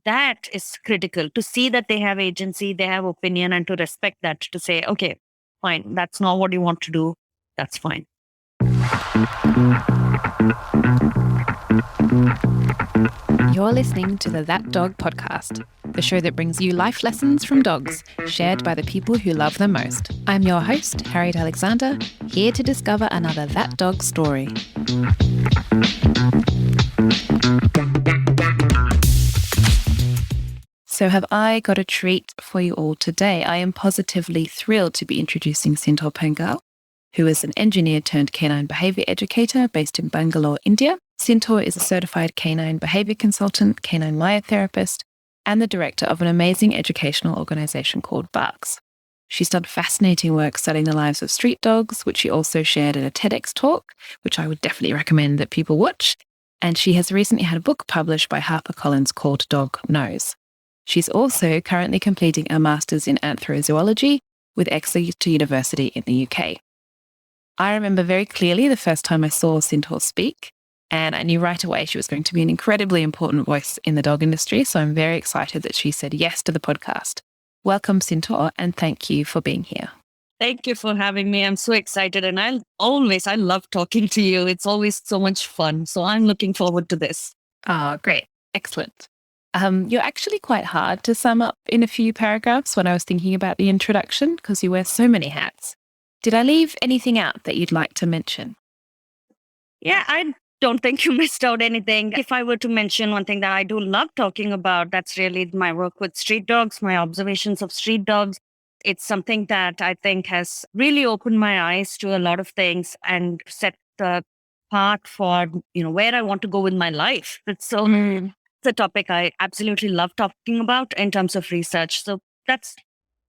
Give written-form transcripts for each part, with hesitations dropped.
that is critical, to see that they have agency, they have opinion, and to respect that, to say, okay, fine, that's not what you want to do. That's fine. You're listening to the That Dog podcast, the show that brings you life lessons from dogs, shared by the people who love them most. I'm your host, Harriet Alexander, here to discover another That Dog story. So have I got a treat for you all today? I am positively thrilled to be introducing Sindhoor Pangal, who is an engineer turned canine behaviour educator based in Bangalore, India. Sindhoor is a certified canine behaviour consultant, canine myotherapist, and the director of an amazing educational organisation called BHARCS. She's done fascinating work studying the lives of street dogs, which she also shared at a TEDx talk, which I would definitely recommend that people watch. And she has recently had a book published by HarperCollins called Dog Knows. She's also currently completing a master's in anthrozoology with Exeter University in the UK. I remember very clearly the first time I saw Sindhoor speak, and I knew right away she was going to be an incredibly important voice in the dog industry, so I'm very excited that she said yes to the podcast. Welcome, Sindhoor, and thank you for being here. Thank you for having me. I'm so excited, and I love talking to you. It's always so much fun, so I'm looking forward to this. Oh, great. Excellent. You're actually quite hard to sum up in a few paragraphs when I was thinking about the introduction, because you wear so many hats. Did I leave anything out that you'd like to mention? Yeah, I don't think you missed out anything. If I were to mention one thing that I do love talking about, that's really my work with street dogs, my observations of street dogs. It's something that I think has really opened my eyes to a lot of things and set the path for, where I want to go with my life. It's a topic I absolutely love talking about in terms of research. So that's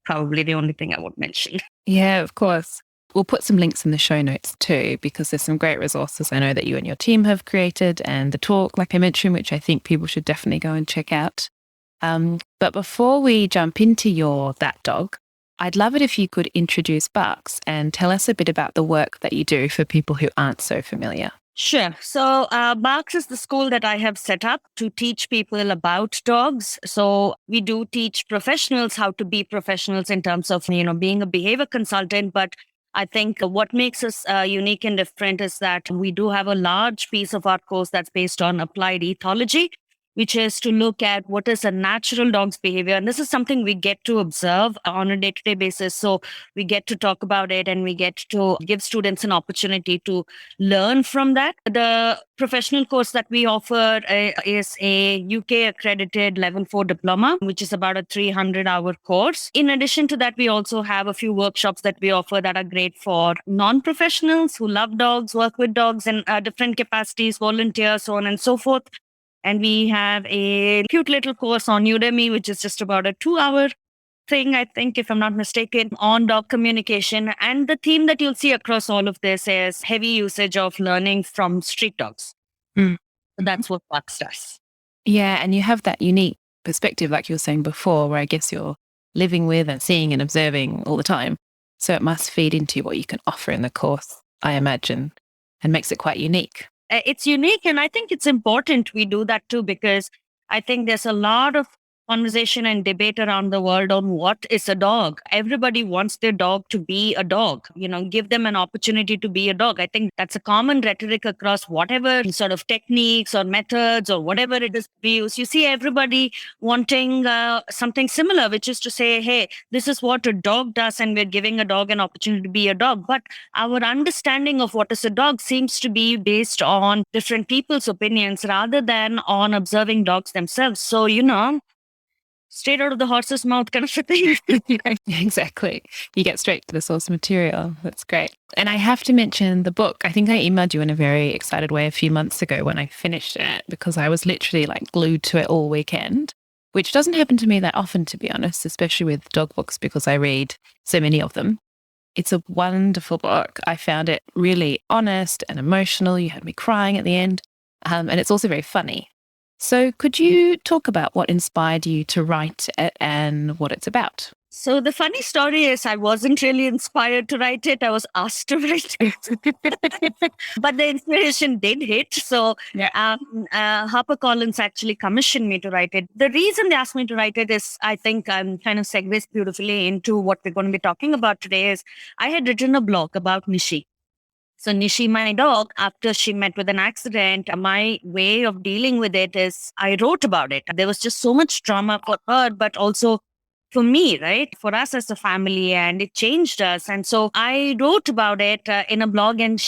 probably the only thing I would mention. Yeah, of course. We'll put some links in the show notes too, because there's some great resources I know that you and your team have created, and the talk, like I mentioned, which I think people should definitely go and check out. But before we jump into your That Dog, I'd love it if you could introduce BHARCS and tell us a bit about the work that you do for people who aren't so familiar. Sure. So BHARCS is the school that I have set up to teach people about dogs. So we do teach professionals how to be professionals in terms of, being a behavior consultant. But I think what makes us unique and different is that we do have a large piece of our course that's based on applied ethology, which is to look at what is a natural dog's behavior. And this is something we get to observe on a day-to-day basis. So we get to talk about it, and we get to give students an opportunity to learn from that. The professional course that we offer is a UK accredited level 4 diploma, which is about a 300-hour course. In addition to that, we also have a few workshops that we offer that are great for non-professionals who love dogs, work with dogs in different capacities, volunteer, so on and so forth. And we have a cute little course on Udemy, which is just about a 2-hour thing, I think, if I'm not mistaken, on dog communication. And the theme that you'll see across all of this is heavy usage of learning from street dogs. So that's what BHARCS does. Yeah, and you have that unique perspective, like you were saying before, where I guess you're living with and seeing and observing all the time. So it must feed into what you can offer in the course, I imagine, and makes it quite unique. It's unique, and I think it's important we do that too, because I think there's a lot of conversation and debate around the world on what is a dog. Everybody wants their dog to be a dog, give them an opportunity to be a dog. I think that's a common rhetoric across whatever sort of techniques or methods or whatever it is we use. You see everybody wanting something similar, which is to say, hey, this is what a dog does, and we're giving a dog an opportunity to be a dog. But our understanding of what is a dog seems to be based on different people's opinions rather than on observing dogs themselves. So, straight out of the horse's mouth kind of a thing. Exactly. You get straight to the source material. That's great. And I have to mention the book. I think I emailed you in a very excited way a few months ago when I finished it, because I was literally glued to it all weekend, which doesn't happen to me that often, to be honest, especially with dog books, because I read so many of them. It's a wonderful book. I found it really honest and emotional. You had me crying at the end. And it's also very funny. So could you talk about what inspired you to write it and what it's about? So the funny story is I wasn't really inspired to write it. I was asked to write it. But the inspiration did hit. So Yeah. HarperCollins actually commissioned me to write it. The reason they asked me to write it is, I think, kind of segues beautifully into what we're going to be talking about today is I had written a blog about Nishi. So Nishi, my dog, after she met with an accident, my way of dealing with it is I wrote about it. There was just so much trauma for her, but also for me, right? For us as a family, and it changed us. And so I wrote about it in a blog, and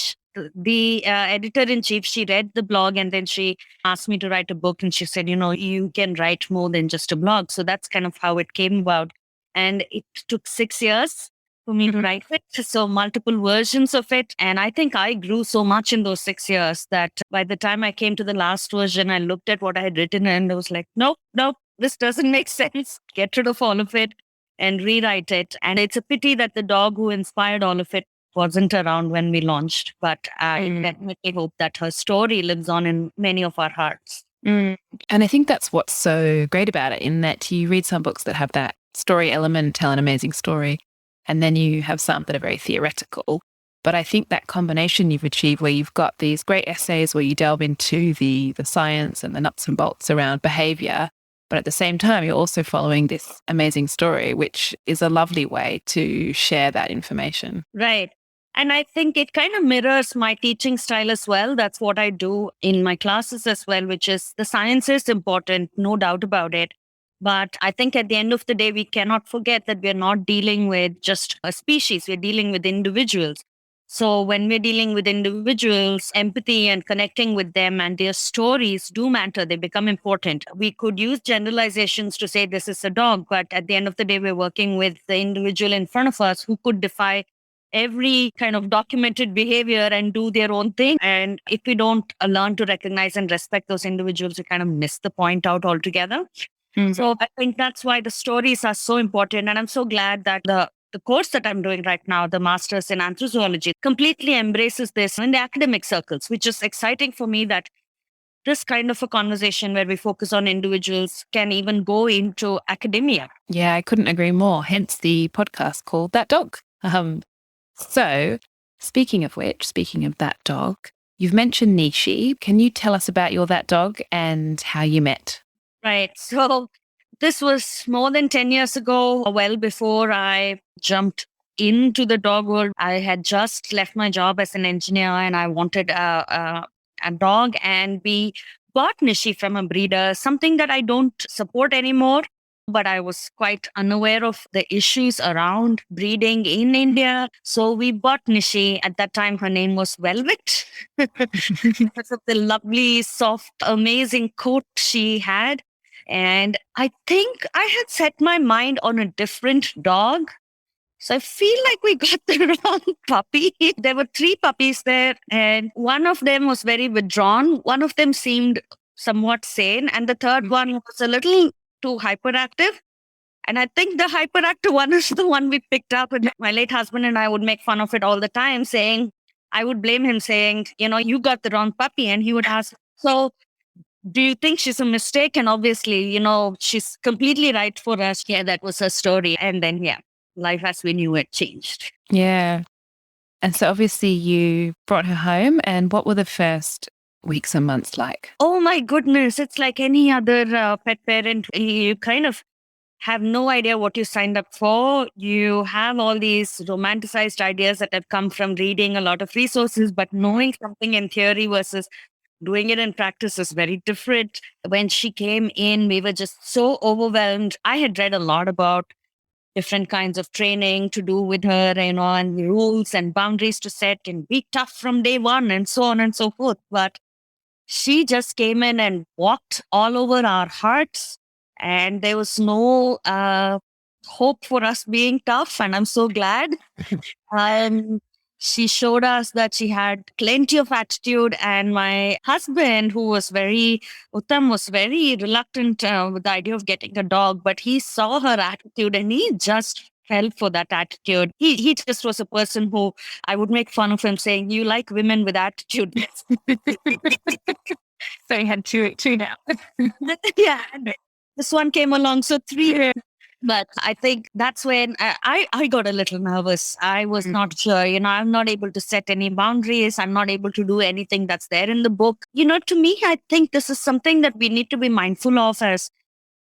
the editor in chief, she read the blog and then she asked me to write a book. And she said, you can write more than just a blog. So that's kind of how it came about. And it took 6 years for me to write it. So multiple versions of it. And I think I grew so much in those 6 years that by the time I came to the last version, I looked at what I had written and I was like, nope, nope, this doesn't make sense. Get rid of all of it and rewrite it. And it's a pity that the dog who inspired all of it wasn't around when we launched. But I definitely hope that her story lives on in many of our hearts. And I think that's what's so great about it, in that you read some books that have that story element, tell an amazing story, and then you have some that are very theoretical. But I think that combination you've achieved, where you've got these great essays where you delve into the science and the nuts and bolts around behavior, but at the same time, you're also following this amazing story, which is a lovely way to share that information. Right. And I think it kind of mirrors my teaching style as well. That's what I do in my classes as well, which is the science is important, no doubt about it. But I think at the end of the day, we cannot forget that we're not dealing with just a species, we're dealing with individuals. So when we're dealing with individuals, empathy and connecting with them and their stories do matter. They become important. We could use generalizations to say this is a dog, but at the end of the day, we're working with the individual in front of us who could defy every kind of documented behavior and do their own thing. And if we don't learn to recognize and respect those individuals, we kind of miss the point out altogether. So I think that's why the stories are so important. And I'm so glad that the course that I'm doing right now, the Masters in Anthrozoology, completely embraces this in the academic circles, which is exciting for me that this kind of a conversation where we focus on individuals can even go into academia. Yeah, I couldn't agree more. Hence the podcast called That Dog. So speaking of that dog, you've mentioned Nishi. Can you tell us about your That Dog and how you met? Right. So this was more than 10 years ago, well before I jumped into the dog world. I had just left my job as an engineer and I wanted a dog, and we bought Nishi from a breeder, something that I don't support anymore. But I was quite unaware of the issues around breeding in India. So we bought Nishi. At that time, her name was Velvet because of the lovely, soft, amazing coat she had. And I think I had set my mind on a different dog. So I feel like we got the wrong puppy. There were 3 puppies there, and one of them was very withdrawn. One of them seemed somewhat sane, and the third one was a little too hyperactive. And I think the hyperactive one is the one we picked up. And my late husband and I would make fun of it all the time, saying, I would blame him saying, you got the wrong puppy. And he would ask, so do you think she's a mistake? And obviously, she's completely right for us. Yeah, that was her story. And then, yeah, life as we knew it changed. Yeah. And so obviously you brought her home. And what were the first weeks and months like? Oh my goodness. It's like any other pet parent. You kind of have no idea what you signed up for. You have all these romanticized ideas that have come from reading a lot of resources, but knowing something in theory versus doing it in practice is very different. When she came in, we were just so overwhelmed. I had read a lot about different kinds of training to do with her, and rules and boundaries to set and be tough from day one and so on and so forth. But she just came in and walked all over our hearts, and there was no hope for us being tough. And I'm so glad. She showed us that she had plenty of attitude. And my husband, Uttam, was very reluctant with the idea of getting a dog, but he saw her attitude and he just fell for that attitude. He just was a person who I would make fun of him saying, you like women with attitude. So you had two now. Yeah. This one came along. So 3 But I think that's when I got a little nervous. I was Mm. not sure, I'm not able to set any boundaries. I'm not able to do anything that's there in the book. To me, I think this is something that we need to be mindful of as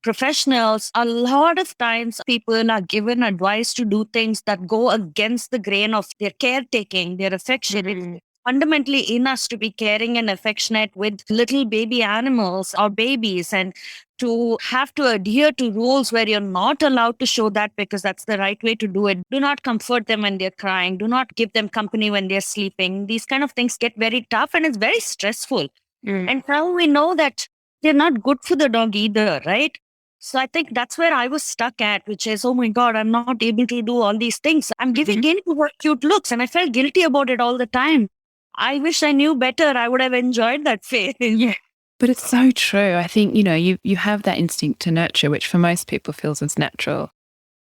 professionals. A lot of times people are given advice to do things that go against the grain of their caretaking, their affection. It's Mhm. fundamentally in us to be caring and affectionate with little baby animals or babies, and to have to adhere to rules where you're not allowed to show that because that's the right way to do it. Do not comfort them when they're crying. Do not give them company when they're sleeping. These kind of things get very tough and it's very stressful. Mm. And now we know that they're not good for the dog either, right? So I think that's where I was stuck at, which is, oh my God, I'm not able to do all these things. I'm giving Mhm. in to her cute looks, and I felt guilty about it all the time. I wish I knew better. I would have enjoyed that phase. Yeah. But it's so true. I think, you have that instinct to nurture, which for most people feels as natural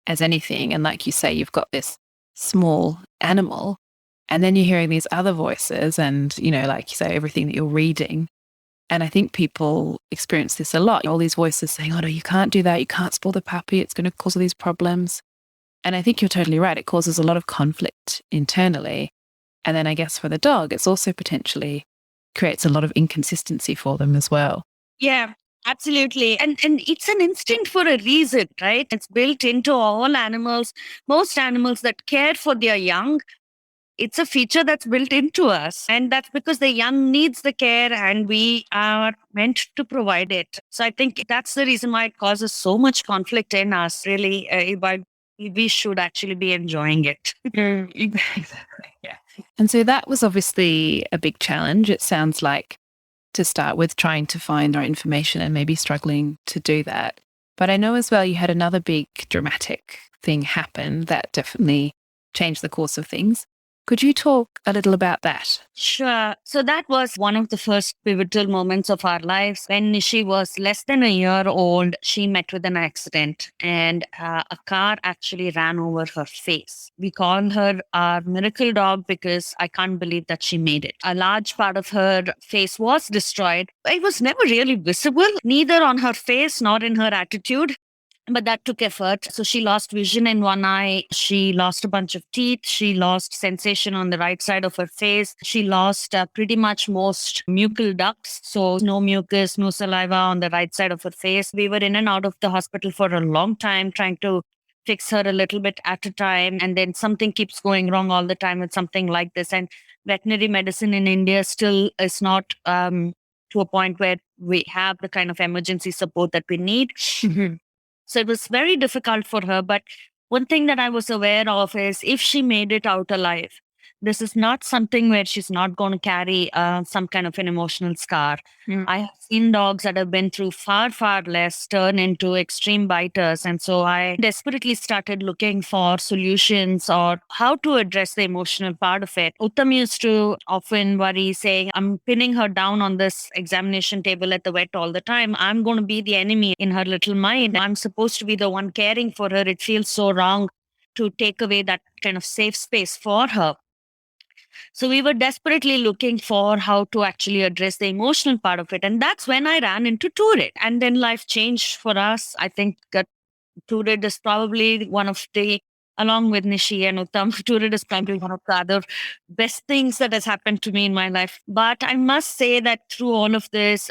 as anything. And like you say, you've got this small animal, and then you're hearing these other voices and, like you say, everything that you're reading. And I think people experience this a lot. All these voices saying, oh, no, you can't do that. You can't spoil the puppy. It's going to cause all these problems. And I think you're totally right. It causes a lot of conflict internally. And then I guess for the dog, it's also potentially creates a lot of inconsistency for them as well. Yeah, absolutely. And it's an instinct for a reason, right? It's built into all animals. Most animals that care for their young, it's a feature that's built into us. And that's because the young needs the care and we are meant to provide it. So I think that's the reason why it causes so much conflict in us, really. But we should actually be enjoying it. Exactly. Yeah. And so that was obviously a big challenge. It sounds like to start with, trying to find our information and maybe struggling to do that. But I know as well you had another big dramatic thing happen that definitely changed the course of things. Could you talk a little about that? Sure. So that was one of the first pivotal moments of our lives. When Nishi was less than a year old, she met with an accident and a car actually ran over her face. We call her our miracle dog because I can't believe that she made it. A large part of her face was destroyed. It was never really visible, neither on her face nor in her attitude, but that took effort. So she lost vision in one eye. She lost a bunch of teeth. She lost sensation on the right side of her face. She lost pretty much most mucal ducts. So no mucus, no saliva on the right side of her face. We were in and out of the hospital for a long time trying to fix her a little bit at a time. And then something keeps going wrong all the time with something like this. And veterinary medicine in India still is not to a point where we have the kind of emergency support that we need. So it was very difficult for her. But one thing that I was aware of is if she made it out alive, this is not something where she's not going to carry some kind of an emotional scar. Mm. I have seen dogs that have been through far, far less turn into extreme biters. And so I desperately started looking for solutions or how to address the emotional part of it. Uttam used to often worry, saying, I'm pinning her down on this examination table at the vet all the time. I'm going to be the enemy in her little mind. I'm supposed to be the one caring for her. It feels so wrong to take away that kind of safe space for her. So we were desperately looking for how to actually address the emotional part of it. And that's when I ran into Touret. And then life changed for us. I think that Touret is probably one of the, along with Nishi and Uttam, Touret is probably one of the other best things that has happened to me in my life. But I must say that through all of this,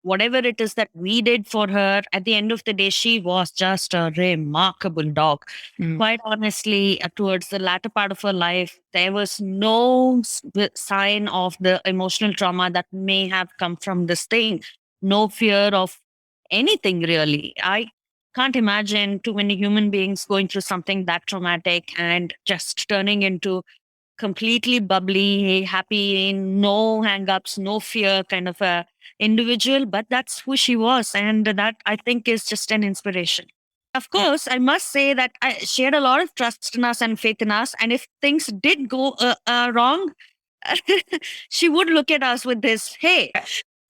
whatever it is that we did for her, at the end of the day, she was just a remarkable dog. Mm. Quite honestly, towards the latter part of her life, there was no sign of the emotional trauma that may have come from this thing. No fear of anything, really. I can't imagine too many human beings going through something that traumatic and just turning into completely bubbly, happy, no hang-ups, no fear kind of a individual. But that's who she was, and that I think is just an inspiration. Of course, I must say that she had a lot of trust in us and faith in us. And if things did go wrong, she would look at us with this, hey.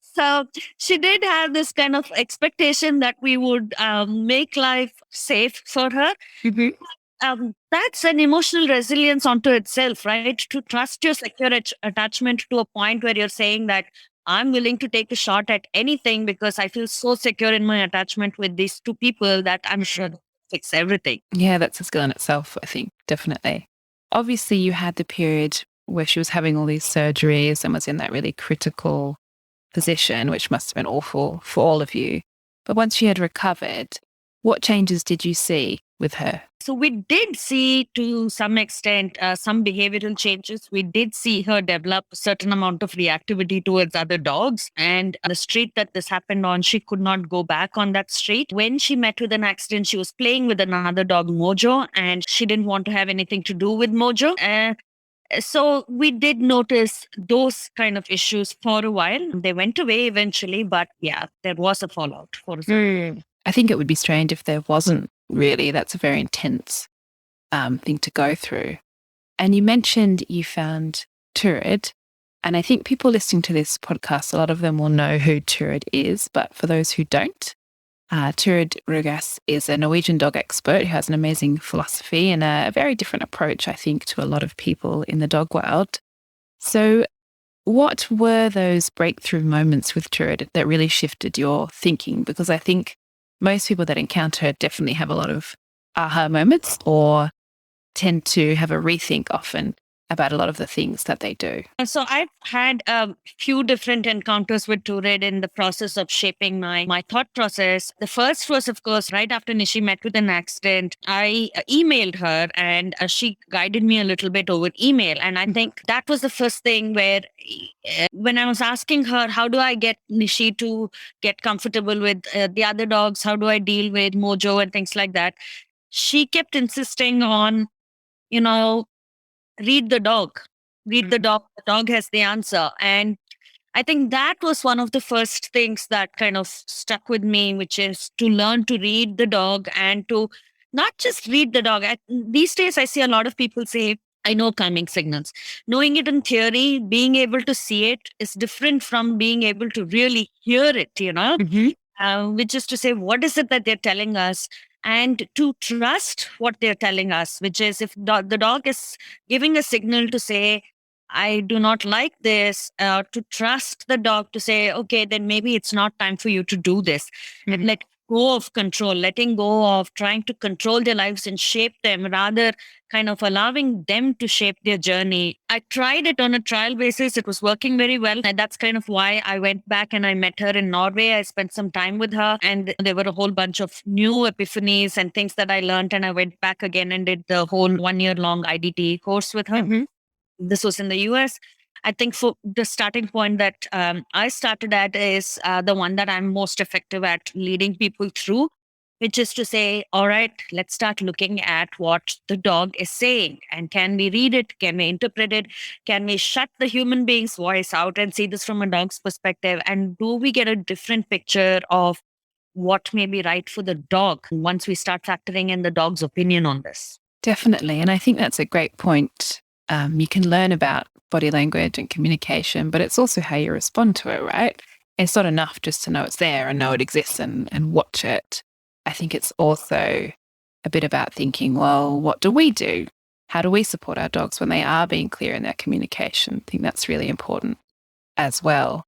So she did have this kind of expectation that we would make life safe for her. Mhm. That's an emotional resilience onto itself, right? To trust your secure attachment to a point where you're saying that I'm willing to take a shot at anything because I feel so secure in my attachment with these two people that I'm sure. fix everything. Yeah, that's a skill in itself, I think, definitely. Obviously, you had the period where she was having all these surgeries and was in that really critical position, which must have been awful for all of you. But once she had recovered, what changes did you see with her? So we did see to some extent some behavioral changes. We did see her develop a certain amount of reactivity towards other dogs. And the street that this happened on, she could not go back on that street. When she met with an accident, she was playing with another dog, Mojo, and she didn't want to have anything to do with Mojo. So we did notice those kind of issues for a while. They went away eventually, but yeah, there was a fallout for a I think it would be strange if there wasn't really. That's a very intense thing to go through. And you mentioned you found Turid. And I think people listening to this podcast, a lot of them will know who Turid is. But for those who don't, Turid Rugas is a Norwegian dog expert who has an amazing philosophy and a very different approach, I think, to a lot of people in the dog world. So, what were those breakthrough moments with Turid that really shifted your thinking? Because I think most people that encounter her definitely have a lot of aha moments or tend to have a rethink often about a lot of the things that they do. So I've had a few different encounters with Turid in the process of shaping my thought process. The first was, of course, right after Nishi met with an accident. I emailed her and she guided me a little bit over email. And I think that was the first thing where when I was asking her, how do I get Nishi to get comfortable with the other dogs? How do I deal with Mojo and things like that? She kept insisting on, you know, read the dog, read the dog has the answer. And I think that was one of the first things that kind of stuck with me, which is to learn to read the dog and to not just read the dog. These days I see a lot of people say, I know calming signals. Knowing it in theory, being able to see it is different from being able to really hear it, which is to say, what is it that they're telling us? And to trust what they're telling us, which is if the dog is giving a signal to say, I do not like this, to trust the dog to say, okay, then maybe it's not time for you to do this. And let go of control, letting go of trying to control their lives and shape them, rather kind of allowing them to shape their journey. I tried it on a trial basis. It was working very well. And that's kind of why I went back and I met her in Norway. I spent some time with her and there were a whole bunch of new epiphanies and things that I learned. And I went back again and did the whole 1 year long IDT course with her. This was in the US. I think for the starting point that I started at is the one that I'm most effective at leading people through, which is to say, all right, let's start looking at what the dog is saying. And can we read it? Can we interpret it? Can we shut the human being's voice out and see this from a dog's perspective? And do we get a different picture of what may be right for the dog once we start factoring in the dog's opinion on this? Definitely. And I think that's a great point. You can learn about body language and communication, but it's also how you respond to it, right? It's not enough just to know it's there and know it exists and watch it. I think it's also a bit about thinking, well, what do we do? How do we support our dogs when they are being clear in their communication? I think that's really important as well.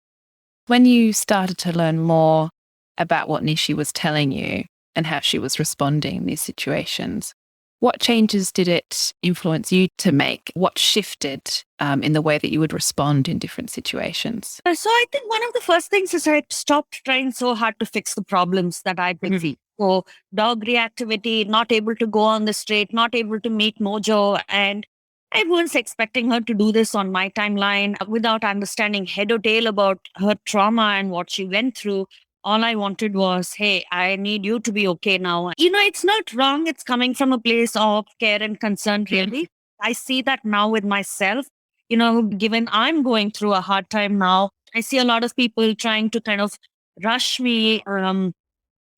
When you started to learn more about what Nishi was telling you and how she was responding in these situations, what changes did it influence you to make? What shifted in the way that you would respond in different situations? So I think one of the first things is I stopped trying so hard to fix the problems that I could see. So dog reactivity, not able to go on the street, not able to meet Mojo. And I was expecting her to do this on my timeline without understanding head or tail about her trauma and what she went through. All I wanted was, hey, I need you to be okay now. It's not wrong. It's coming from a place of care and concern, really. I see that now with myself. Given I'm going through a hard time now, I see a lot of people trying to kind of rush me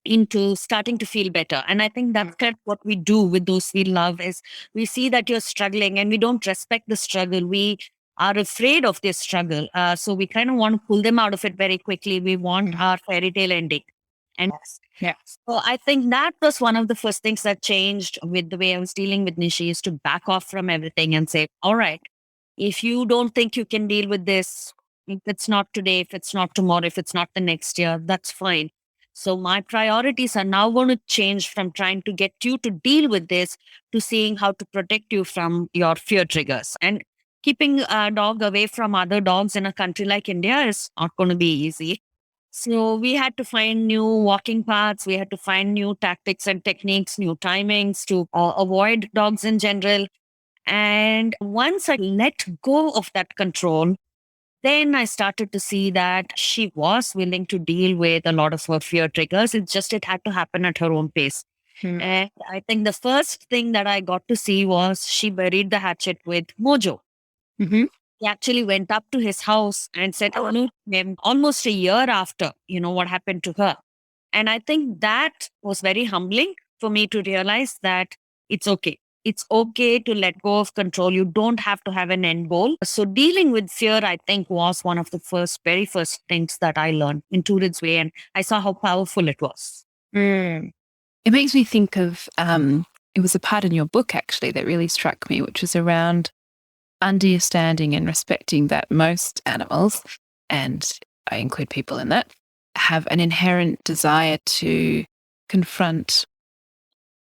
into starting to feel better. And I think that's kind of what we do with those we love is we see that you're struggling and we don't respect the struggle. We are afraid of this struggle. So we kind of want to pull them out of it very quickly. We want our fairy tale ending. And so I think that was one of the first things that changed with the way I was dealing with Nishi is to back off from everything and say, all right, if you don't think you can deal with this, if it's not today, if it's not tomorrow, if it's not the next year, that's fine. So my priorities are now going to change from trying to get you to deal with this to seeing how to protect you from your fear triggers. And keeping a dog away from other dogs in a country like India is not going to be easy. So we had to find new walking paths. We had to find new tactics and techniques, new timings to avoid dogs in general. And once I let go of that control, then I started to see that she was willing to deal with a lot of her fear triggers. It's just it had to happen at her own pace. Mm. And I think the first thing that I got to see was she buried the hatchet with Mojo. Hmm. He actually went up to his house and said hello to him almost a year after, what happened to her. And I think that was very humbling for me to realize that it's okay. It's okay to let go of control. You don't have to have an end goal. So dealing with fear, I think, was one of the very first things that I learned in Turid's way. And I saw how powerful it was. Mm. It makes me think of it was a part in your book actually that really struck me, which was around understanding and respecting that most animals, and I include people in that, have an inherent desire to confront,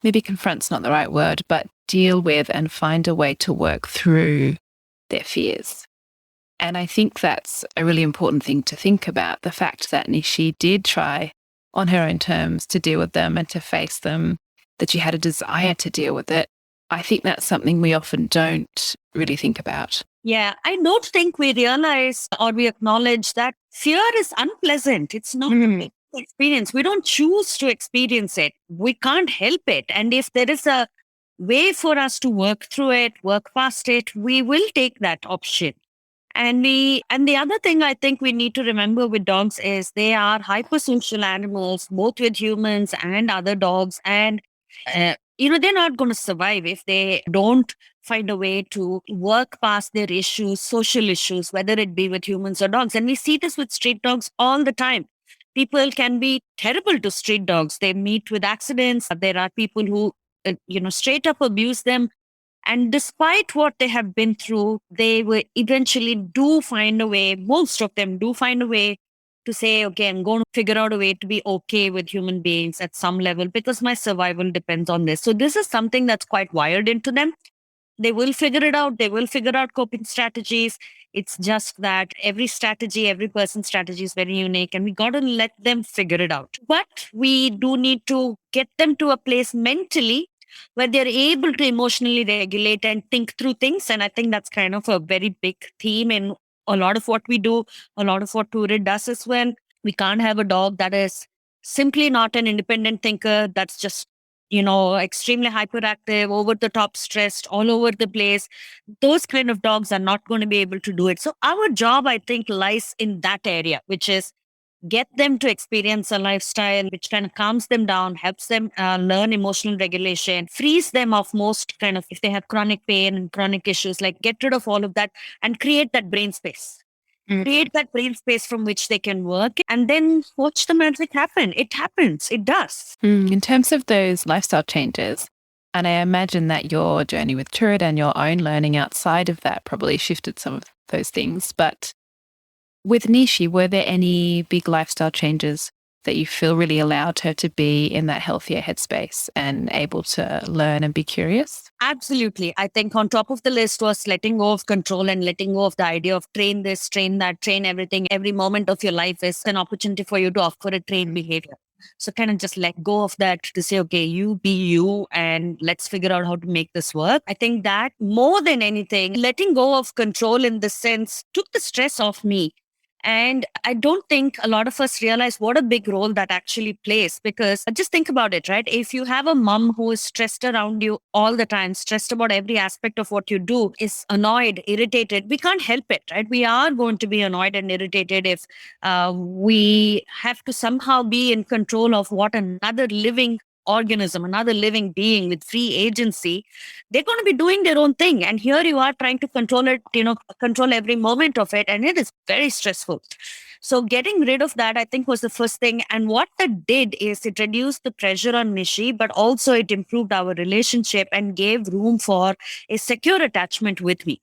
maybe confront's not the right word, but deal with and find a way to work through their fears. And I think that's a really important thing to think about, the fact that Nishi did try on her own terms to deal with them and to face them, that she had a desire to deal with it. I think that's something we often don't really think about. Yeah, I don't think we realize or we acknowledge that fear is unpleasant. It's not a pleasant experience. We don't choose to experience it. We can't help it. And if there is a way for us to work through it, work past it, we will take that option. And the other thing I think we need to remember with dogs is they are hypersocial animals, both with humans and other dogs. And they're not going to survive if they don't find a way to work past their issues, social issues, whether it be with humans or dogs. And we see this with street dogs all the time. People can be terrible to street dogs. They meet with accidents. There are people who, straight up abuse them, and despite what they have been through, they will eventually do find a way, most of them do find a way to say, okay, I'm going to figure out a way to be okay with human beings at some level because my survival depends on this. So this is something that's quite wired into them. They will figure it out. They will figure out coping strategies. It's just that every strategy, every person's strategy is very unique, and we got to let them figure it out. But we do need to get them to a place mentally where they're able to emotionally regulate and think through things. And I think that's kind of a very big theme in a lot of what we do, a lot of what Turid does as well. We can't have a dog that is simply not an independent thinker, that's just extremely hyperactive, over the top stressed, all over the place. Those kind of dogs are not going to be able to do it. So our job, I think, lies in that area, which is get them to experience a lifestyle which kind of calms them down, helps them learn emotional regulation, frees them of most kind of, if they have chronic pain and chronic issues, like get rid of all of that and create that brain space. Create that brain space from which they can work and then watch the magic happen. It happens. It does. In terms of those lifestyle changes, and I imagine that your journey with Turid and your own learning outside of that probably shifted some of those things. But with Nishi, were there any big lifestyle changes that you feel really allowed her to be in that healthier headspace and able to learn and be curious? Absolutely. I think on top of the list was letting go of control and letting go of the idea of train this, train that, train everything. Every moment of your life is an opportunity for you to offer a trained behavior. So kind of just let go of that to say, okay, you be you and let's figure out how to make this work. I think that more than anything, letting go of control in the sense took the stress off me. And I don't think a lot of us realize what a big role that actually plays, because just think about it, right? If you have a mom who is stressed around you all the time, stressed about every aspect of what you do, is annoyed, irritated, we can't help it, right? We are going to be annoyed and irritated if we have to somehow be in control of what another living organism, another living being with free agency, they're going to be doing their own thing. And here you are trying to control it, control every moment of it. And it is very stressful. So getting rid of that, I think, was the first thing. And what that did is it reduced the pressure on Nishi, but also it improved our relationship and gave room for a secure attachment with me.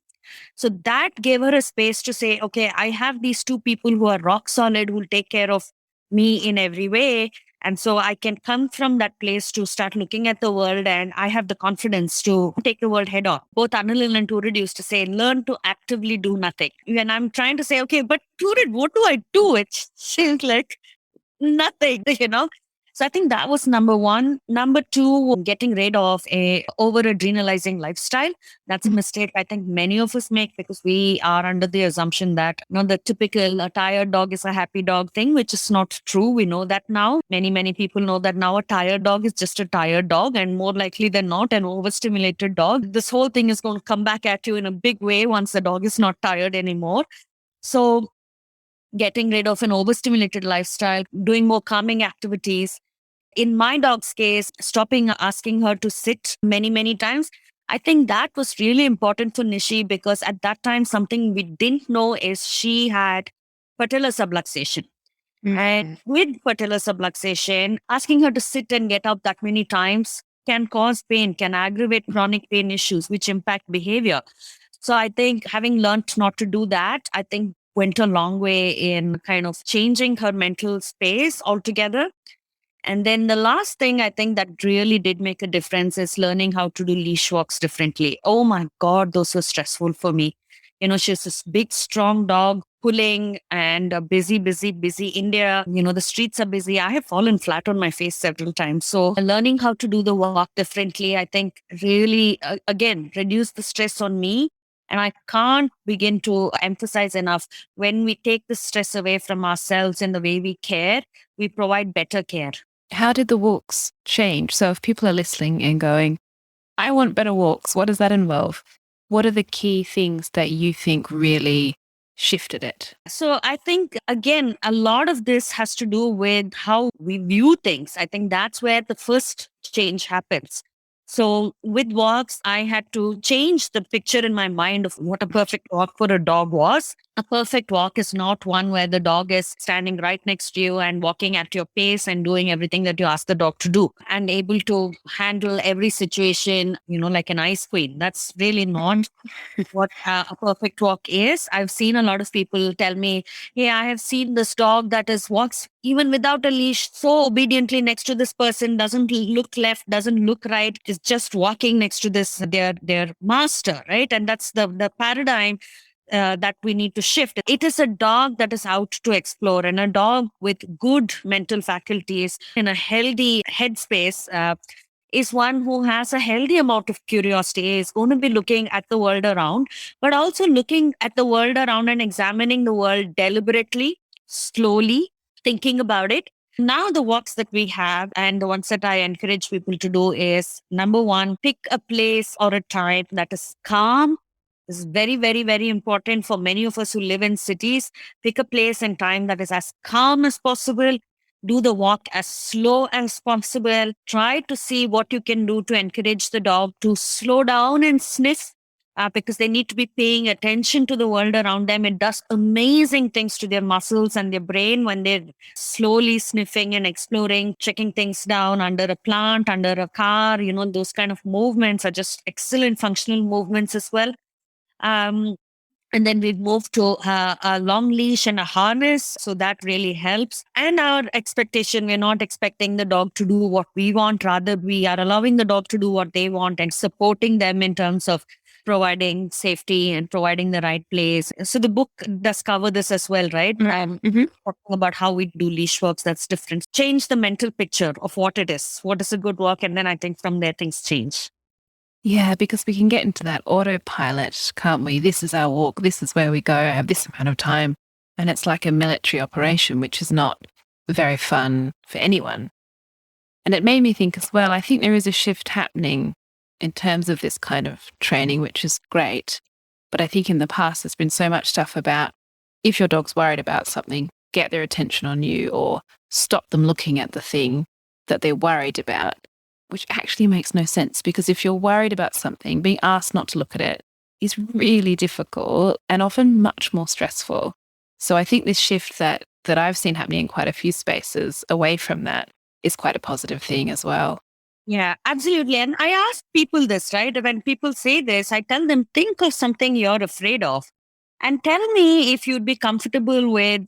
So that gave her a space to say, okay, I have these two people who are rock solid, who will take care of me in every way. And so I can come from that place to start looking at the world, and I have the confidence to take the world head on. Both Anil and Turid used to say, learn to actively do nothing. When I'm trying to say, okay, but Turid, what do I do? It's she's like, nothing, So I think that was number one. Number two, getting rid of a over adrenalizing lifestyle. That's a mistake I think many of us make, because we are under the assumption that the typical a tired dog is a happy dog thing, which is not true. We know that now. Many people know that now a tired dog is just a tired dog, and more likely than not, an overstimulated dog. This whole thing is going to come back at you in a big way once the dog is not tired anymore. So getting rid of an overstimulated lifestyle, doing more calming activities. In my dog's case, stopping asking her to sit many times. I think that was really important for Nishi, because at that time, something we didn't know is she had patellar subluxation. And with patellar subluxation, asking her to sit and get up that many times can cause pain, can aggravate chronic pain issues, which impact behavior. So I think having learned not to do that, I think went a long way in kind of changing her mental space altogether. And then the last thing I think that really did make a difference is learning how to do leash walks differently. Oh my God, those were stressful for me. She's this big, strong dog pulling, and busy India. The streets are busy. I have fallen flat on my face several times. So learning how to do the walk differently, I think really, again, reduce the stress on me. And I can't begin to emphasize enough, when we take the stress away from ourselves in the way we care, we provide better care. How did the walks change? So if people are listening and going, I want better walks, what does that involve? What are the key things that you think really shifted it? So I think, again, a lot of this has to do with how we view things. I think that's where the first change happens. So with walks, I had to change the picture in my mind of what a perfect walk for a dog was. A perfect walk is not one where the dog is standing right next to you and walking at your pace and doing everything that you ask the dog to do, and able to handle every situation, like an ice queen. That's really not what a perfect walk is. I've seen a lot of people tell me, hey, I have seen this dog that is walks even without a leash so obediently next to this person, doesn't look left, doesn't look right, is just walking next to this their master, right? And that's the paradigm that we need to shift. It is a dog that is out to explore, and a dog with good mental faculties in a healthy headspace is one who has a healthy amount of curiosity, is going to be looking at the world around, but also looking at the world around and examining the world deliberately, slowly, thinking about it. Now, the walks that we have and the ones that I encourage people to do is, number one, pick a place or a time that is calm. This is very important for many of us who live in cities. Pick a place and time that is as calm as possible. Do the walk as slow as possible. Try to see what you can do to encourage the dog to slow down and sniff, because they need to be paying attention to the world around them. It does amazing things to their muscles and their brain when they're slowly sniffing and exploring, checking things down under a plant, under a car. Those kind of movements are just excellent functional movements as well. Um, and then we've moved to a long leash and a harness. So that really helps. And our expectation, we're not expecting the dog to do what we want. Rather, we are allowing the dog to do what they want and supporting them in terms of providing safety and providing the right place. So the book does cover this as well, right? Talking about how we do leash works, that's different. Change the mental picture of what it is. What is a good walk? And then I think from there things change. Yeah, because we can get into that autopilot, can't we? This is our walk. This is where we go. I have this amount of time. And it's like a military operation, which is not very fun for anyone. And it made me think as well, I think there is a shift happening in terms of this kind of training, which is great. But I think in the past, there's been so much stuff about if your dog's worried about something, get their attention on you or stop them looking at the thing that they're worried about, which actually makes no sense, because if you're worried about something, being asked not to look at it is really difficult and often much more stressful. So I think this shift that I've seen happening in quite a few spaces away from that is quite a positive thing as well. Yeah, absolutely. And I ask people this, right? When people say this, I tell them, think of something you're afraid of and tell me if you'd be comfortable with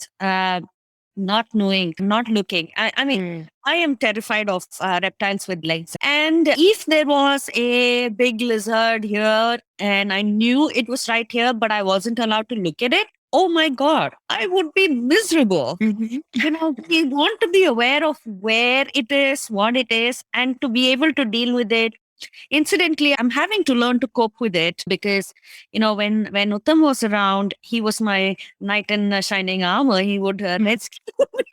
not knowing, not looking. I mean, I am terrified of reptiles with legs. And if there was a big lizard here and I knew it was right here, but I wasn't allowed to look at it, oh my God, I would be miserable. We want to be aware of where it is, what it is, and to be able to deal with it. Incidentally, I'm having to learn to cope with it because, when Uttam was around, he was my knight in shining armor. He would rescue me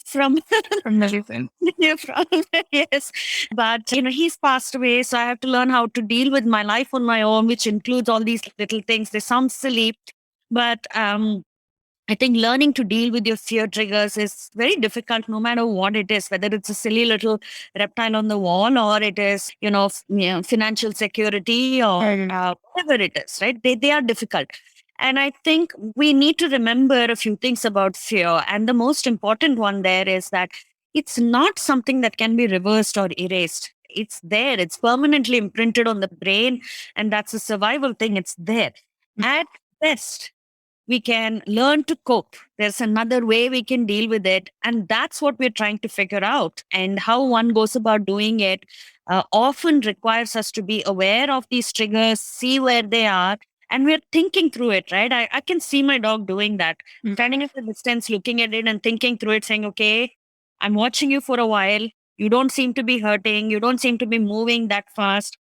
from Amazing. from yes. But he's passed away, so I have to learn how to deal with my life on my own, which includes all these little things. They sound silly, but I think learning to deal with your fear triggers is very difficult, no matter what it is, whether it's a silly little reptile on the wall or it is, financial security or whatever it is, right? They are difficult. And I think we need to remember a few things about fear. And the most important one there is that it's not something that can be reversed or erased. It's there, it's permanently imprinted on the brain, and that's a survival thing. It's there. At best, we can learn to cope. There's another way we can deal with it. And that's what we're trying to figure out. And how one goes about doing it often requires us to be aware of these triggers, see where they are, and we're thinking through it, right? I can see my dog doing that, standing at a distance, looking at it and thinking through it, saying, okay, I'm watching you for a while. You don't seem to be hurting. You don't seem to be moving that fast.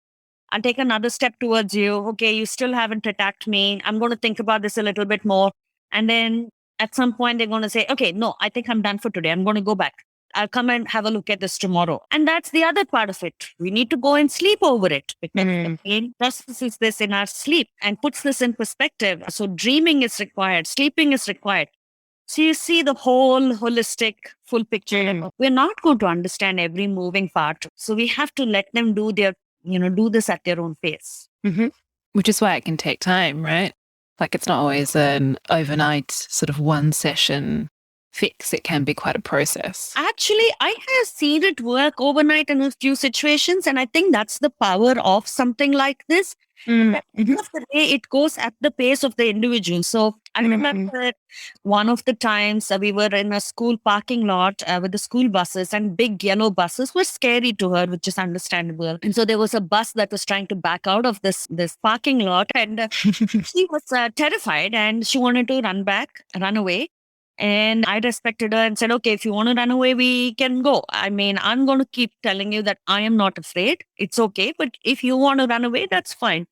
I'll take another step towards you. Okay, you still haven't attacked me. I'm going to think about this a little bit more. And then at some point, they're going to say, okay, no, I think I'm done for today. I'm going to go back. I'll come and have a look at this tomorrow. And that's the other part of it. We need to go and sleep over it because the brain processes this in our sleep and puts this in perspective. So dreaming is required, sleeping is required. So you see the whole holistic full picture. We're not going to understand every moving part. So we have to let them do this at their own pace. Which is why it can take time, right? Like it's not always an overnight sort of one session fix. It can be quite a process. Actually, I have seen it work overnight in a few situations. And I think that's the power of something like this. At the end of the day, it goes at the pace of the individual. So I remember one of the times we were in a school parking lot with the school buses, and big yellow buses were scary to her, which is understandable. And so there was a bus that was trying to back out of this parking lot, and she was terrified and she wanted to run away. And I respected her and said, okay, if you want to run away, we can go. I mean, I'm going to keep telling you that I am not afraid. It's okay. But if you want to run away, that's fine.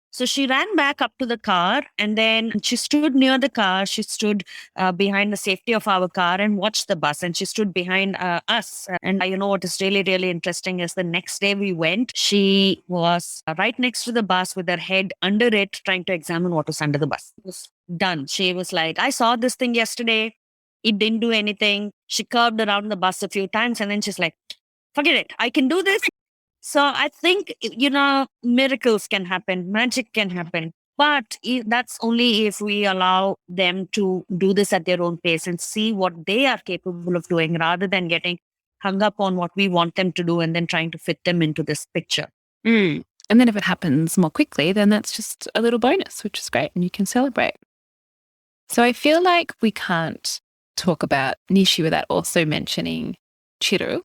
So she ran back up to the car and then she stood near the car. She stood behind the safety of our car and watched the bus. And she stood behind us. And what is really, really interesting is the next day we went, she was right next to the bus with her head under it, trying to examine what was under the bus. It was done. She was like, I saw this thing yesterday. It didn't do anything. She curved around the bus a few times and then she's like, forget it. I can do this. So I think, miracles can happen, magic can happen. But that's only if we allow them to do this at their own pace and see what they are capable of doing rather than getting hung up on what we want them to do and then trying to fit them into this picture. And then if it happens more quickly, then that's just a little bonus, which is great and you can celebrate. So I feel like we can't talk about Nishi without also mentioning Chiru.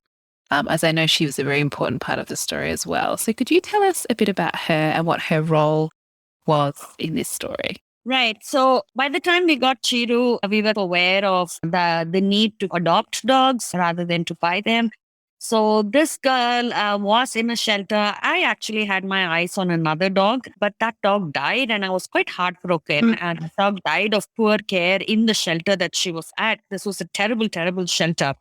As I know she was a very important part of the story as well. So could you tell us a bit about her and what her role was in this story? Right. So by the time we got Chiru, we were aware of the need to adopt dogs rather than to buy them. So this girl was in a shelter. I actually had my eyes on another dog, but that dog died and I was quite heartbroken. And the dog died of poor care in the shelter that she was at. This was a terrible, terrible shelter.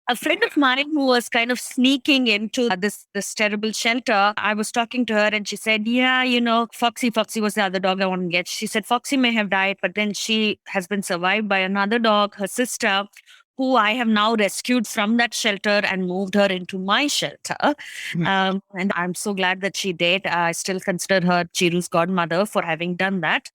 A friend of mine who was kind of sneaking into this terrible shelter, I was talking to her and she said, yeah, Foxy was the other dog I want to get. She said, Foxy may have died, but then she has been survived by another dog, her sister, who I have now rescued from that shelter and moved her into my shelter. And I'm so glad that she did. I still consider her Chiru's godmother for having done that.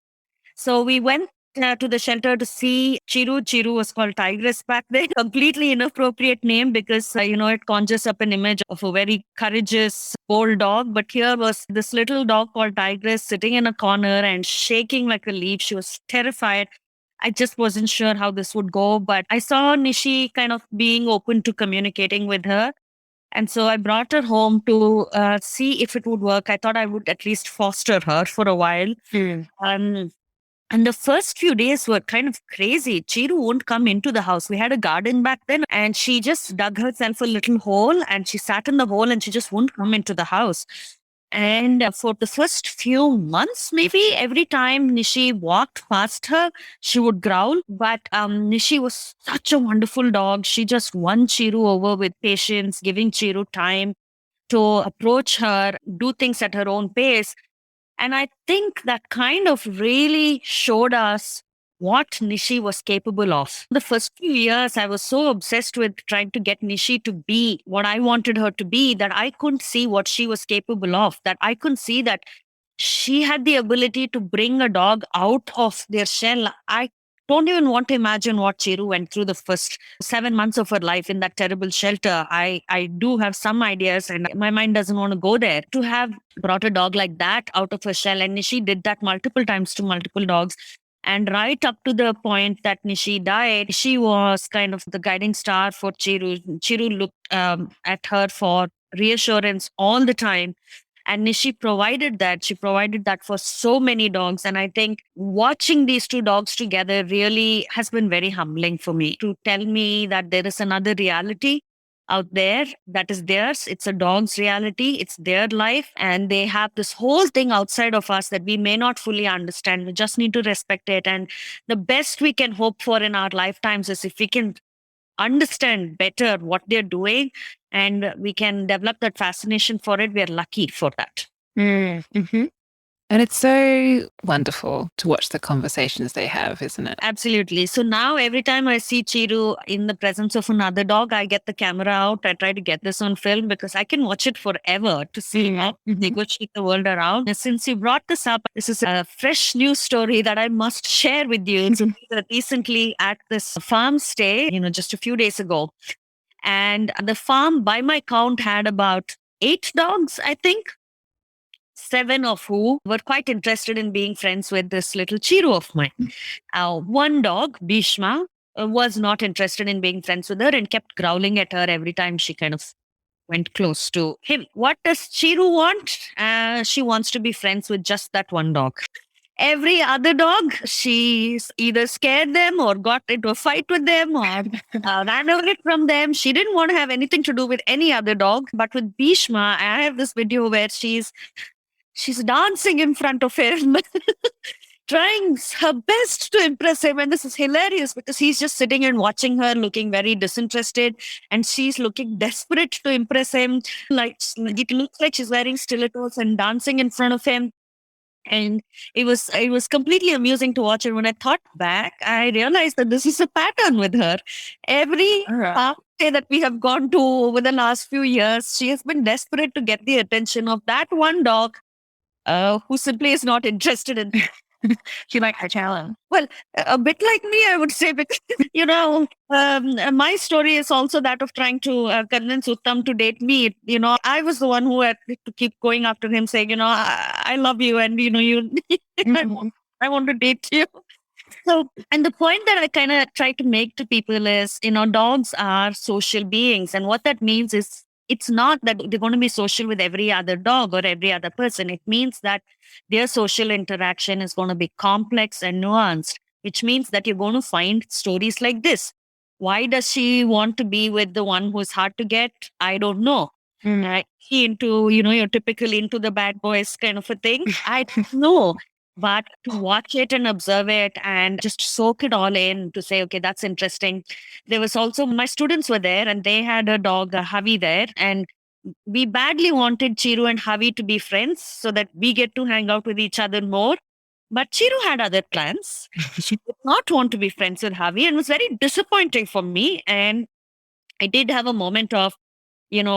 So we went to the shelter to see Chiru. Chiru was called Tigress back then. Completely inappropriate name because, it conjures up an image of a very courageous, bold dog. But here was this little dog called Tigress sitting in a corner and shaking like a leaf. She was terrified. I just wasn't sure how this would go, but I saw Nishi kind of being open to communicating with her. And so I brought her home to see if it would work. I thought I would at least foster her for a while. Um, and the first few days were kind of crazy. Chiru won't come into the house. We had a garden back then, and she just dug herself a little hole and she sat in the hole and she just won't come into the house. And for the first few months, maybe every time Nishi walked past her, she would growl. But Nishi was such a wonderful dog. She just won Chiru over with patience, giving Chiru time to approach her, do things at her own pace. And I think that kind of really showed us what Nishi was capable of. The first few years, I was so obsessed with trying to get Nishi to be what I wanted her to be that I couldn't see what she was capable of, that I couldn't see that she had the ability to bring a dog out of their shell. I don't even want to imagine what Chiru went through the first 7 months of her life in that terrible shelter. I do have some ideas and my mind doesn't want to go there. To have brought a dog like that out of her shell, and Nishi did that multiple times to multiple dogs. And right up to the point that Nishi died, she was kind of the guiding star for Chiru. Chiru looked at her for reassurance all the time. And Nishi provided that. She provided that for so many dogs. And I think watching these two dogs together really has been very humbling for me, to tell me that there is another reality out there that is theirs. It's a dog's reality, it's their life. And they have this whole thing outside of us that we may not fully understand. We just need to respect it. And the best we can hope for in our lifetimes is if we can understand better what they're doing and we can develop that fascination for it, we're lucky for that. Mm-hmm. And it's so wonderful to watch the conversations they have, isn't it? Absolutely. So now every time I see Chiru in the presence of another dog, I get the camera out. I try to get this on film because I can watch it forever to see how they go shake the world around. And since you brought this up, this is a fresh news story that I must share with you. So recently at this farm stay, just a few days ago, and the farm by my count had about 8 dogs, I think. 7 of who were quite interested in being friends with this little Chiru of mine. One dog, Bhishma, was not interested in being friends with her and kept growling at her every time she kind of went close to him. What does Chiru want? She wants to be friends with just that one dog. Every other dog, she either scared them or got into a fight with them or ran away from them. She didn't want to have anything to do with any other dog. But with Bhishma, I have this video where she's dancing in front of him, trying her best to impress him. And this is hilarious because he's just sitting and watching her, looking very disinterested. And she's looking desperate to impress him. Like, it looks like she's wearing stilettos and dancing in front of him. And it was completely amusing to watch. And when I thought back, I realized that this is a pattern with her. Every day that we have gone to over the last few years, she has been desperate to get the attention of that one dog who simply is not interested in. She liked her challenge. Well, a bit like me, I would say, because, my story is also that of trying to convince Uttam to date me. I was the one who had to keep going after him saying, I love you and, you, I want to date you. So, and the point that I kind of try to make to people is, dogs are social beings. And what that means is, it's not that they're going to be social with every other dog or every other person. It means that their social interaction is going to be complex and nuanced, which means that you're going to find stories like this. Why does she want to be with the one who's hard to get? I don't know. Right? Into, you're typically into the bad boys kind of a thing. I don't know. But to watch it and observe it and just soak it all in to say, okay, that's interesting. There was also, my students were there and they had a dog, Havi, there. And we badly wanted Chiru and Havi to be friends so that we get to hang out with each other more. But Chiru had other plans. She did not want to be friends with Havi, and it was very disappointing for me. And I did have a moment of, come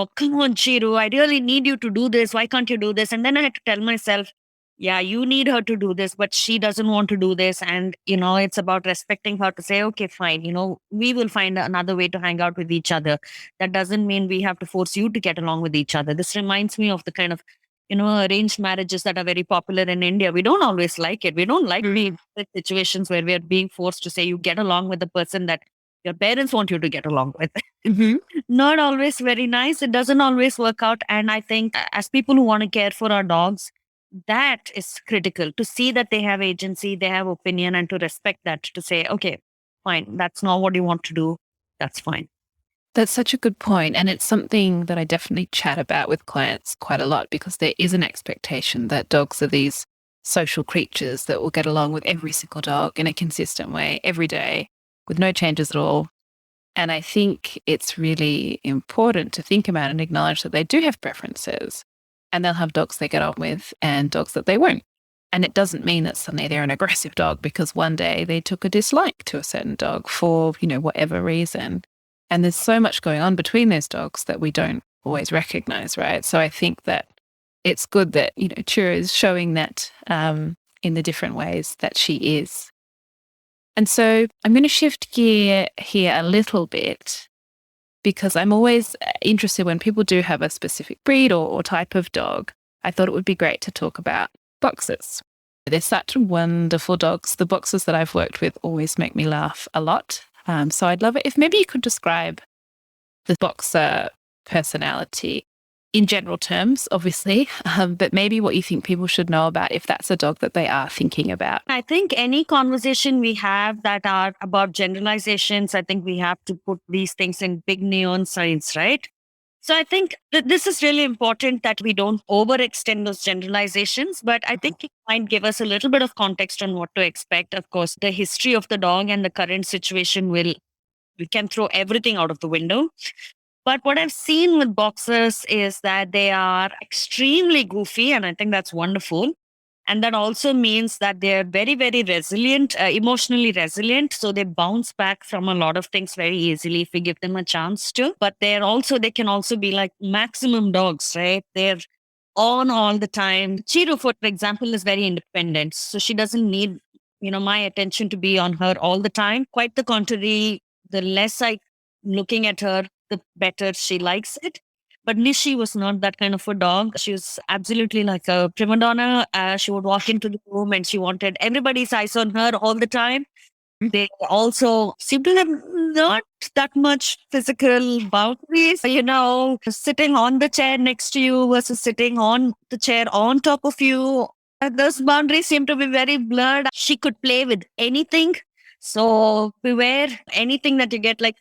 on, Chiru, I really need you to do this. Why can't you do this? And then I had to tell myself, yeah, you need her to do this, but she doesn't want to do this. And, it's about respecting her to say, okay, fine, we will find another way to hang out with each other. That doesn't mean we have to force you to get along with each other. This reminds me of the kind of arranged marriages that are very popular in India. We don't always like it. We don't like being in situations where we are being forced to say you get along with the person that your parents want you to get along with. Not always very nice. It doesn't always work out. And I think as people who want to care for our dogs, that is critical to see that they have agency, they have opinion, and to respect that, to say, okay, fine, that's not what you want to do. That's fine. That's such a good point. And it's something that I definitely chat about with clients quite a lot, because there is an expectation that dogs are these social creatures that will get along with every single dog in a consistent way every day with no changes at all. And I think it's really important to think about and acknowledge that they do have preferences, and they'll have dogs they get on with and dogs that they won't. And it doesn't mean that suddenly they're an aggressive dog because one day they took a dislike to a certain dog for, whatever reason. And there's so much going on between those dogs that we don't always recognize, right? So I think that it's good that, Chura is showing that in the different ways that she is. And so I'm going to shift gear here a little bit, because I'm always interested when people do have a specific breed or type of dog. I thought it would be great to talk about boxers. They're such wonderful dogs. The boxers that I've worked with always make me laugh a lot. So I'd love it if maybe you could describe the boxer personality in general terms, obviously, but maybe what you think people should know about if that's a dog that they are thinking about. I think any conversation we have that are about generalizations, I think we have to put these things in big neon signs, right? So I think that this is really important that we don't overextend those generalizations, but I think it might give us a little bit of context on what to expect. Of course, the history of the dog and the current situation we can throw everything out of the window. But what I've seen with boxers is that they are extremely goofy, and I think that's wonderful. And that also means that they're very, very resilient, emotionally resilient. So they bounce back from a lot of things very easily if we give them a chance to. But they can also be like maximum dogs, right? They're on all the time. Chiru, for example, is very independent. So she doesn't need, my attention to be on her all the time. Quite the contrary, the less I looking at her, the better she likes it. But Nishi was not that kind of a dog. She was absolutely like a prima donna. She would walk into the room and she wanted everybody's eyes on her all the time. They also seem to have not that much physical boundaries. Sitting on the chair next to you versus sitting on the chair on top of you. Those boundaries seem to be very blurred. She could play with anything. So beware anything that you get, like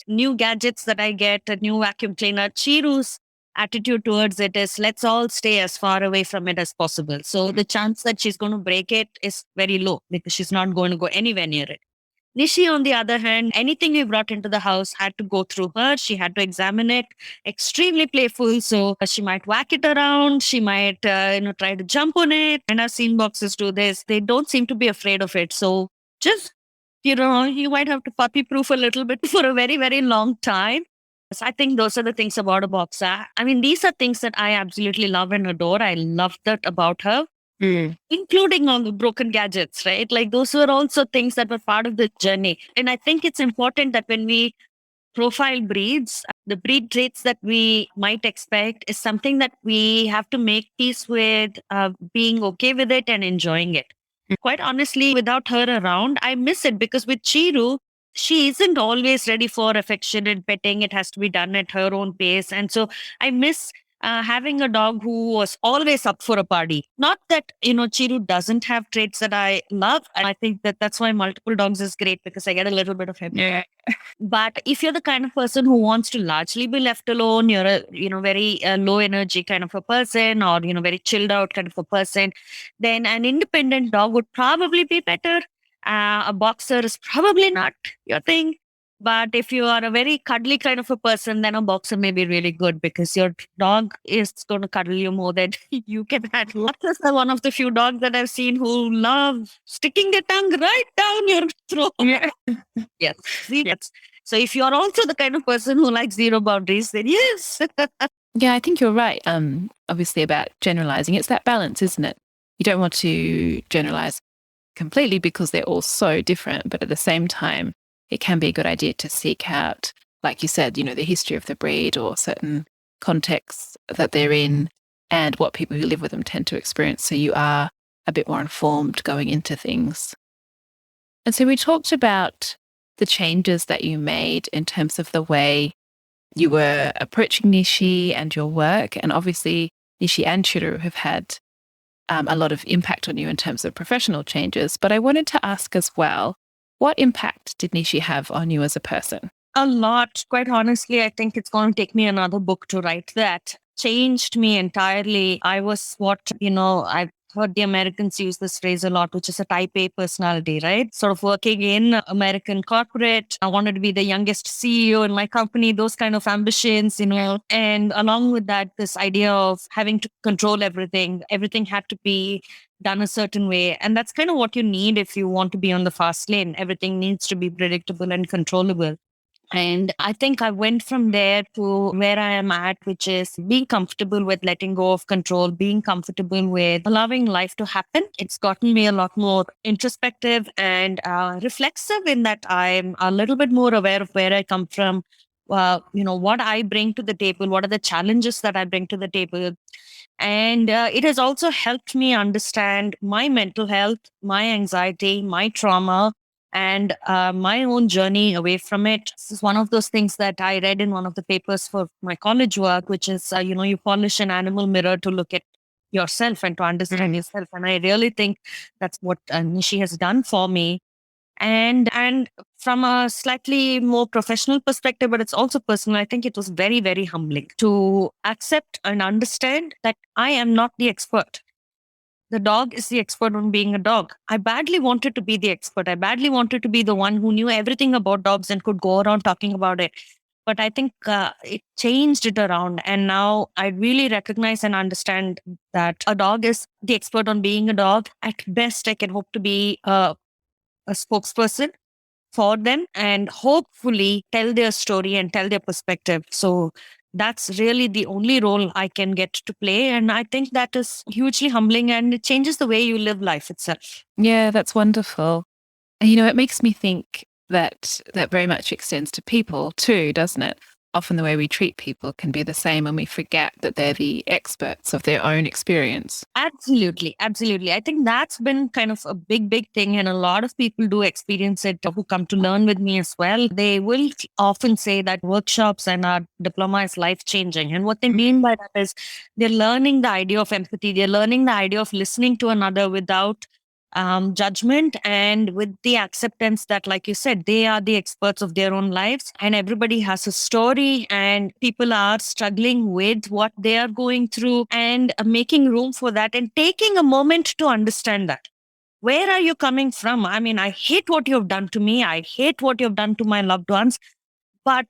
new gadgets that I get, a new vacuum cleaner. Chiru's attitude towards it is let's all stay as far away from it as possible. So the chance that she's going to break it is very low because she's not going to go anywhere near it. Nishi, on the other hand, anything we brought into the house had to go through her. She had to examine it. Extremely playful. So she might whack it around. She might, try to jump on it. And I've seen boxers do this. They don't seem to be afraid of it. So just, you might have to puppy proof a little bit for a very, very long time. So I think those are the things about a boxer. I mean, these are things that I absolutely love and adore. I love that about her. Including all the broken gadgets, right? Like those were also things that were part of the journey. And I think it's important that when we profile breeds, the breed traits that we might expect is something that we have to make peace with, being okay with it and enjoying it. Quite honestly, without her around, I miss it because with Chiru, she isn't always ready for affection and petting. It has to be done at her own pace. And so I miss having a dog who was always up for a party. Not that, Chiru doesn't have traits that I love. And I think that that's why multiple dogs is great because I get a little bit of him. Yeah. But if you're the kind of person who wants to largely be left alone, you're a, very low energy kind of a person or, very chilled out kind of a person, then an independent dog would probably be better. A boxer is probably not your thing. But if you are a very cuddly kind of a person, then a boxer may be really good because your dog is going to cuddle you more than you can handle. Boxers are one of the few dogs that I've seen who love sticking their tongue right down your throat. Yeah. Yes. Yes. So if you're also the kind of person who likes zero boundaries, then yes. Yeah, I think you're right. Obviously about generalizing. It's that balance, isn't it? You don't want to generalize completely because they're all so different, but at the same time, it can be a good idea to seek out, like you said, the history of the breed or certain contexts that they're in and what people who live with them tend to experience. So you are a bit more informed going into things. And so we talked about the changes that you made in terms of the way you were approaching Nishi and your work. And obviously, Nishi and Churu have had a lot of impact on you in terms of professional changes. But I wanted to ask as well, what impact did Nishi have on you as a person? A lot. Quite honestly, I think it's going to take me another book to write that. Changed me entirely. I was I've heard the Americans use this phrase a lot, which is a type A personality, right? Sort of working in American corporate. I wanted to be the youngest CEO in my company, those kind of ambitions, And along with that, this idea of having to control everything. Everything had to be done a certain way. And that's kind of what you need if you want to be on the fast lane. Everything needs to be predictable and controllable. And I think I went from there to where I am at, which is being comfortable with letting go of control, being comfortable with allowing life to happen. It's gotten me a lot more introspective and reflexive in that I'm a little bit more aware of where I come from, what I bring to the table, what are the challenges that I bring to the table. And it has also helped me understand my mental health, my anxiety, my trauma, and my own journey away from it. This is one of those things that I read in one of the papers for my college work, which is, you polish an animal mirror to look at yourself and to understand yourself. And I really think that's what Nishi has done for me. And from a slightly more professional perspective, but it's also personal, I think it was very, very humbling to accept and understand that I am not the expert. The dog is the expert on being a dog. I badly wanted to be the expert. I badly wanted to be the one who knew everything about dogs and could go around talking about it. But I think it changed it around. And now I really recognize and understand that a dog is the expert on being a dog. At best, I can hope to be a spokesperson for them and hopefully tell their story and tell their perspective. So that's really the only role I can get to play. And I think that is hugely humbling and it changes the way you live life itself. Yeah, that's wonderful. And, it makes me think that very much extends to people too, doesn't it? Often the way we treat people can be the same and we forget that they're the experts of their own experience. Absolutely. Absolutely. I think that's been kind of a big, big thing. And a lot of people do experience it who come to learn with me as well. They will often say that workshops and our diploma is life changing. And what they mean by that is they're learning the idea of empathy. They're learning the idea of listening to another without judgment and with the acceptance that, like you said, they are the experts of their own lives and everybody has a story and people are struggling with what they are going through and making room for that and taking a moment to understand that. Where are you coming from? I mean, I hate what you've done to me. I hate what you've done to my loved ones. But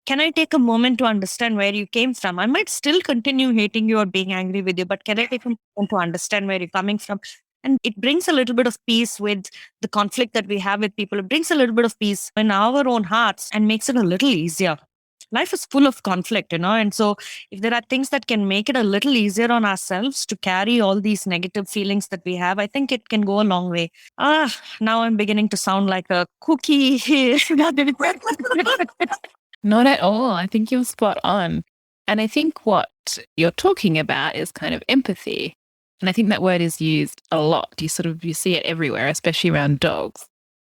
can I take a moment to understand where you came from? I might still continue hating you or being angry with you, but can I take a moment to understand where you're coming from? And it brings a little bit of peace with the conflict that we have with people. It brings a little bit of peace in our own hearts and makes it a little easier. Life is full of conflict, and so if there are things that can make it a little easier on ourselves to carry all these negative feelings that we have, I think it can go a long way. Now I'm beginning to sound like a cookie. Not at all. I think you're spot on. And I think what you're talking about is kind of empathy. And I think that word is used a lot. You see it everywhere, especially around dogs.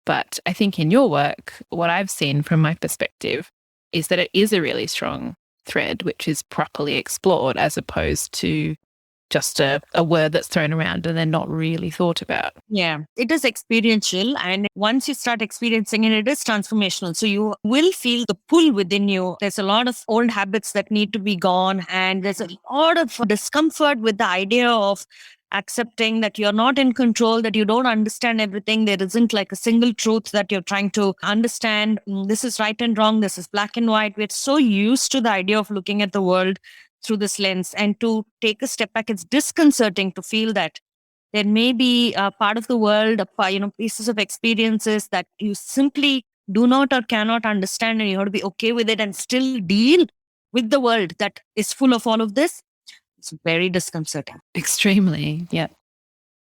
But I think in your work, what I've seen from my perspective is that it is a really strong thread, which is properly explored as opposed to just a word that's thrown around and then not really thought about. Yeah, it is experiential. And once you start experiencing it, it is transformational. So you will feel the pull within you. There's a lot of old habits that need to be gone. And there's a lot of discomfort with the idea of accepting that you're not in control, that you don't understand everything. There isn't like a single truth that you're trying to understand. This is right and wrong. This is black and white. We're so used to the idea of looking at the world through this lens, and to take a step back, it's disconcerting to feel that there may be a part of the world, pieces of experiences that you simply do not or cannot understand, and you have to be okay with it and still deal with the world that is full of all of this. It's very disconcerting. Extremely, yeah.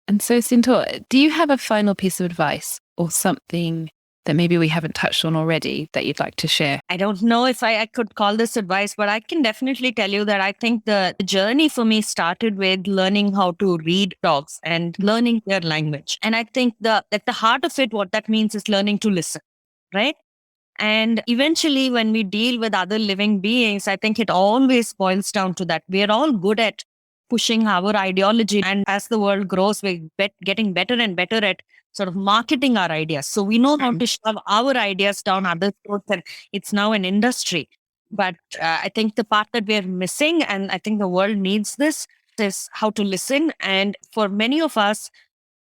And so, Sindhoor, do you have a final piece of advice or something that maybe we haven't touched on already that you'd like to share? I don't know if I could call this advice, but I can definitely tell you that I think the journey for me started with learning how to read dogs and learning their language. And I think at the heart of it, what that means is learning to listen, right? And eventually, when we deal with other living beings, I think it always boils down to that. We're all good at pushing our ideology. And as the world grows, we're getting better and better at sort of marketing our ideas. So we know how to shove our ideas down others' throats, and it's now an industry. But I think the part that we're missing, and I think the world needs this, is how to listen. And for many of us,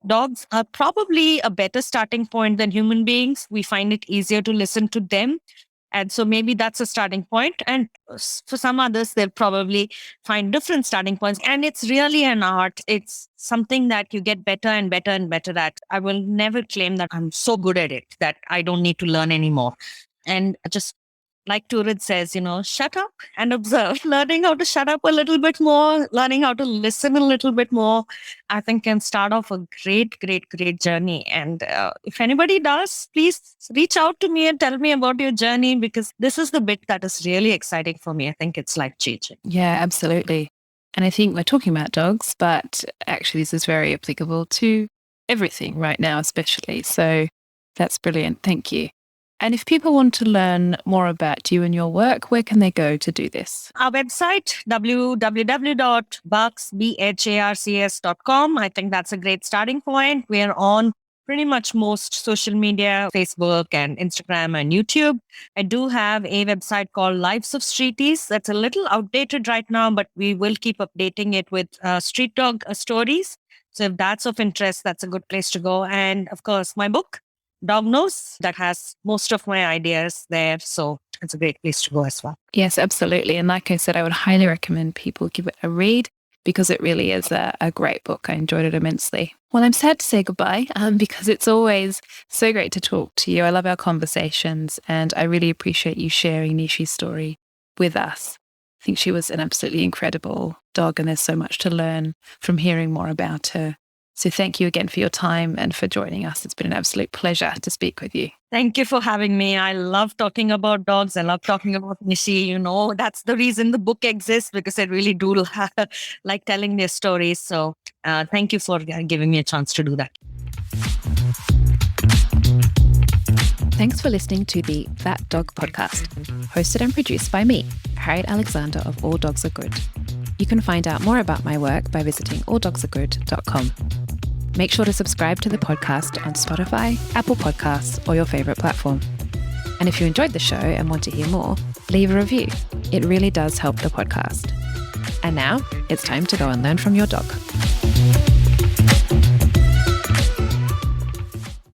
dogs are probably a better starting point than human beings. We find it easier to listen to them. And so maybe that's a starting point. And for some others, they'll probably find different starting points. And it's really an art. It's something that you get better and better and better at. I will never claim that I'm so good at it that I don't need to learn anymore. And just like Turid says, shut up and observe. Learning how to shut up a little bit more, learning how to listen a little bit more, I think can start off a great, great, great journey. And if anybody does, please reach out to me and tell me about your journey, because this is the bit that is really exciting for me. I think it's life-changing. Yeah, absolutely. And I think we're talking about dogs, but actually this is very applicable to everything right now, especially. So that's brilliant. Thank you. And if people want to learn more about you and your work, where can they go to do this? Our website, www.barcs.com. I think that's a great starting point. We're on pretty much most social media, Facebook and Instagram and YouTube. I do have a website called Lives of Streeties. That's a little outdated right now, but we will keep updating it with street dog stories. So if that's of interest, that's a good place to go. And of course, my book, Dog Knows, that has most of my ideas there. So it's a great place to go as well. Yes, absolutely. And like I said, I would highly recommend people give it a read because it really is a great book. I enjoyed it immensely. Well, I'm sad to say goodbye because it's always so great to talk to you. I love our conversations and I really appreciate you sharing Nishi's story with us. I think she was an absolutely incredible dog and there's so much to learn from hearing more about her. So thank you again for your time and for joining us. It's been an absolute pleasure to speak with you. Thank you for having me. I love talking about dogs. I love talking about Nishi. That's the reason the book exists, because I really do like telling their stories. So thank you for giving me a chance to do that. Thanks for listening to the That Dog podcast, hosted and produced by me, Harriet Alexander of All Dogs Are Good. You can find out more about my work by visiting alldogsaregood.com. Make sure to subscribe to the podcast on Spotify, Apple Podcasts, or your favorite platform. And if you enjoyed the show and want to hear more, leave a review. It really does help the podcast. And now it's time to go and learn from your dog.